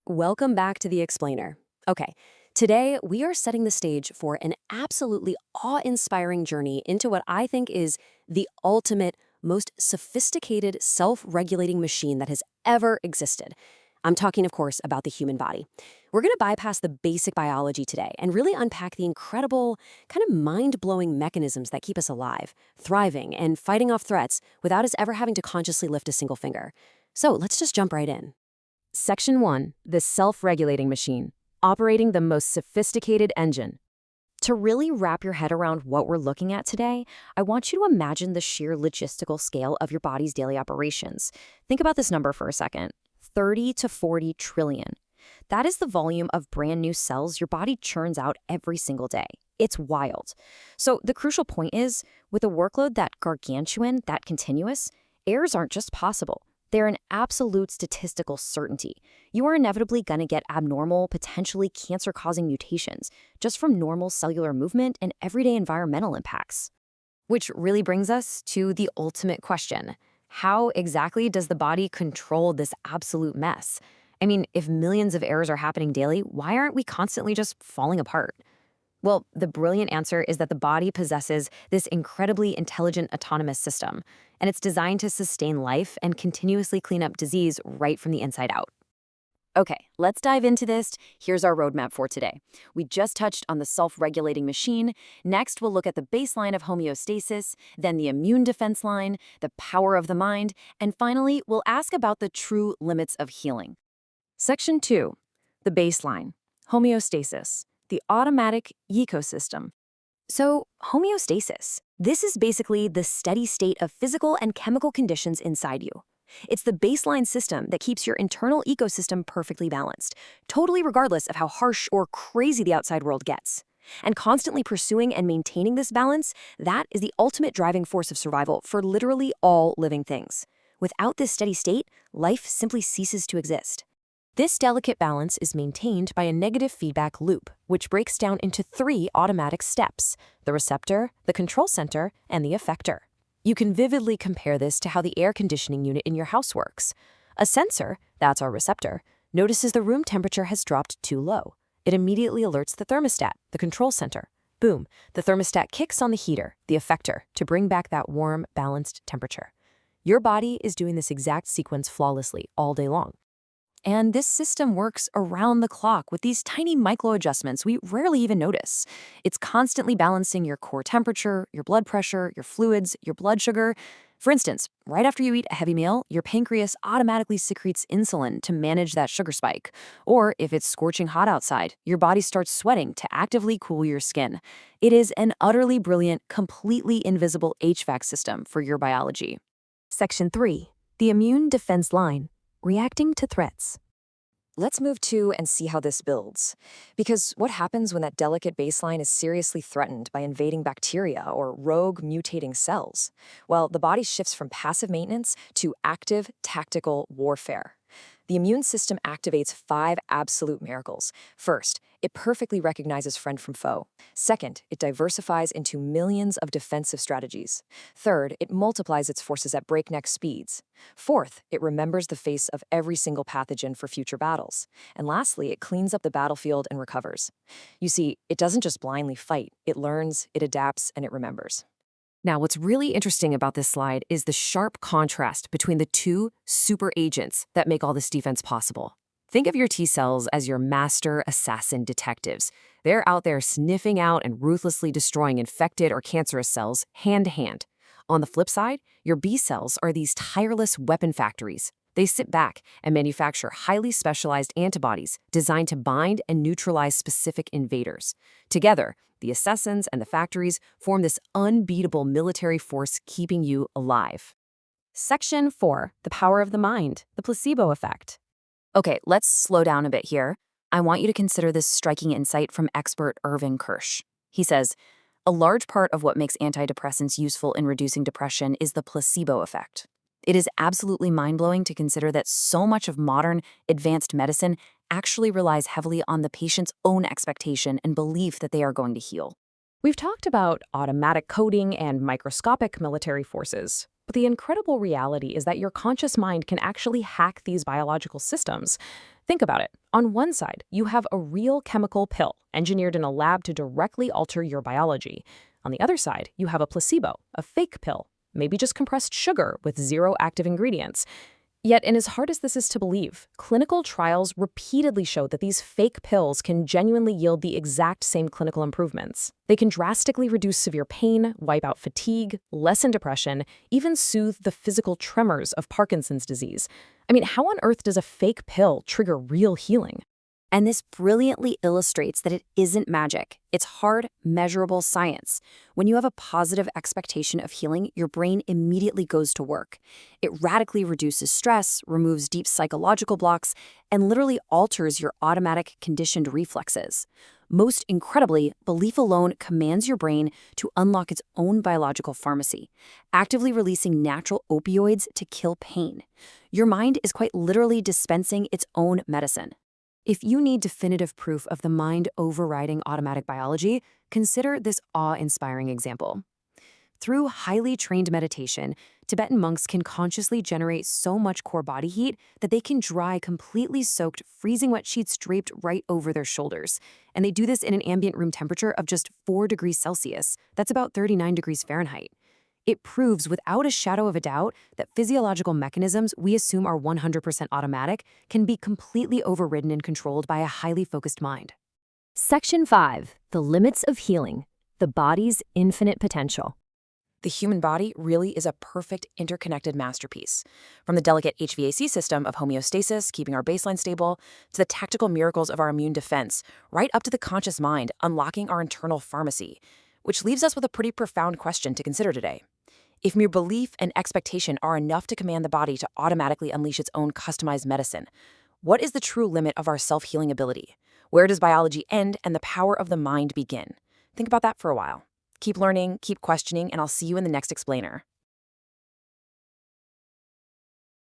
Welcome back to The Explainer. Okay, today we are setting the stage for an absolutely awe-inspiring journey into what I think is the ultimate, most sophisticated self-regulating machine that has ever existed. I'm talking, of course, about the human body. We're going to bypass the basic biology today and really unpack the incredible, kind of mind-blowing mechanisms that keep us alive, thriving, and fighting off threats without us ever having to consciously lift a single finger. So let's just jump right in. Section 1. The self-regulating machine, operating the most sophisticated engine. To really wrap your head around what we're looking at today, I want you to imagine the sheer logistical scale of your body's daily operations. Think about this number for a second. 30 to 40 trillion. That is the volume of brand new cells your body churns out every single day. It's wild. So the crucial point is, with a workload that gargantuan, that continuous, errors aren't just possible. They're an absolute statistical certainty. You are inevitably going to get abnormal, potentially cancer-causing mutations just from normal cellular movement and everyday environmental impacts. Which really brings us to the ultimate question. How exactly does the body control this absolute mess? I mean, if millions of errors are happening daily, why aren't we constantly just falling apart? Well, the brilliant answer is that the body possesses this incredibly intelligent autonomous system, and it's designed to sustain life and continuously clean up disease right from the inside out. Okay, let's dive into this. Here's our roadmap for today. We just touched on the self-regulating machine. Next, we'll look at the baseline of homeostasis, then the immune defense line, the power of the mind, and finally, we'll ask about the true limits of healing. Section 2. The baseline. Homeostasis. The automatic ecosystem. So, homeostasis. This is basically the steady state of physical and chemical conditions inside you. It's the baseline system that keeps your internal ecosystem perfectly balanced, totally regardless of how harsh or crazy the outside world gets. And constantly pursuing and maintaining this balance, that is the ultimate driving force of survival for literally all living things. Without this steady state, life simply ceases to exist. This delicate balance is maintained by a negative feedback loop, which breaks down into 3 automatic steps: the receptor, the control center, and the effector. You can vividly compare this to how the air conditioning unit in your house works. A sensor, that's our receptor, notices the room temperature has dropped too low. It immediately alerts the thermostat, the control center. Boom, the thermostat kicks on the heater, the effector, to bring back that warm, balanced temperature. Your body is doing this exact sequence flawlessly all day long. And this system works around the clock with these tiny micro-adjustments we rarely even notice. It's constantly balancing your core temperature, your blood pressure, your fluids, your blood sugar. For instance, right after you eat a heavy meal, your pancreas automatically secretes insulin to manage that sugar spike. Or if it's scorching hot outside, your body starts sweating to actively cool your skin. It is an utterly brilliant, completely invisible HVAC system for your biology. Section 3. The immune defense line. Reacting to threats. Let's move to and see how this builds. Because what happens when that delicate baseline is seriously threatened by invading bacteria or rogue mutating cells? Well, the body shifts from passive maintenance to active tactical warfare. The immune system activates 5 absolute miracles. First, it perfectly recognizes friend from foe. Second, it diversifies into millions of defensive strategies. Third, it multiplies its forces at breakneck speeds. Fourth, it remembers the face of every single pathogen for future battles. And lastly, it cleans up the battlefield and recovers. You see, it doesn't just blindly fight. It learns, it adapts, and it remembers. Now, what's really interesting about this slide is the sharp contrast between the 2 super agents that make all this defense possible. Think of your T cells as your master assassin detectives. They're out there sniffing out and ruthlessly destroying infected or cancerous cells hand to hand. On the flip side, your B cells are these tireless weapon factories. They sit back and manufacture highly specialized antibodies designed to bind and neutralize specific invaders. Together, the assassins and the factories form this unbeatable military force keeping you alive. Section 4. The power of the mind, the placebo effect. Okay, let's slow down a bit here. I want you to consider this striking insight from expert Irving Kirsch. He says, a large part of what makes antidepressants useful in reducing depression is the placebo effect. It is absolutely mind-blowing to consider that so much of modern, advanced medicine actually relies heavily on the patient's own expectation and belief that they are going to heal. We've talked about automatic coding and microscopic military forces. But the incredible reality is that your conscious mind can actually hack these biological systems. Think about it. On one side, you have a real chemical pill engineered in a lab to directly alter your biology. On the other side, you have a placebo, a fake pill, maybe just compressed sugar with zero active ingredients. Yet, and as hard as this is to believe, clinical trials repeatedly show that these fake pills can genuinely yield the exact same clinical improvements. They can drastically reduce severe pain, wipe out fatigue, lessen depression, even soothe the physical tremors of Parkinson's disease. I mean, how on earth does a fake pill trigger real healing? And this brilliantly illustrates that it isn't magic. It's hard, measurable science. When you have a positive expectation of healing, your brain immediately goes to work. It radically reduces stress, removes deep psychological blocks, and literally alters your automatic conditioned reflexes. Most incredibly, belief alone commands your brain to unlock its own biological pharmacy, actively releasing natural opioids to kill pain. Your mind is quite literally dispensing its own medicine. If you need definitive proof of the mind overriding automatic biology, consider this awe-inspiring example. Through highly trained meditation, Tibetan monks can consciously generate so much core body heat that they can dry completely soaked, freezing wet sheets draped right over their shoulders. And they do this in an ambient room temperature of just 4 degrees Celsius. That's about 39 degrees Fahrenheit. It proves without a shadow of a doubt that physiological mechanisms we assume are 100% automatic can be completely overridden and controlled by a highly focused mind. Section 5. The Limits of Healing. The Body's Infinite Potential. The human body really is a perfect interconnected masterpiece. From the delicate HVAC system of homeostasis, keeping our baseline stable, to the tactical miracles of our immune defense, right up to the conscious mind, unlocking our internal pharmacy. Which leaves us with a pretty profound question to consider today. If mere belief and expectation are enough to command the body to automatically unleash its own customized medicine, what is the true limit of our self-healing ability? Where does biology end and the power of the mind begin? Think about that for a while. Keep learning, keep questioning, and I'll see you in the next explainer.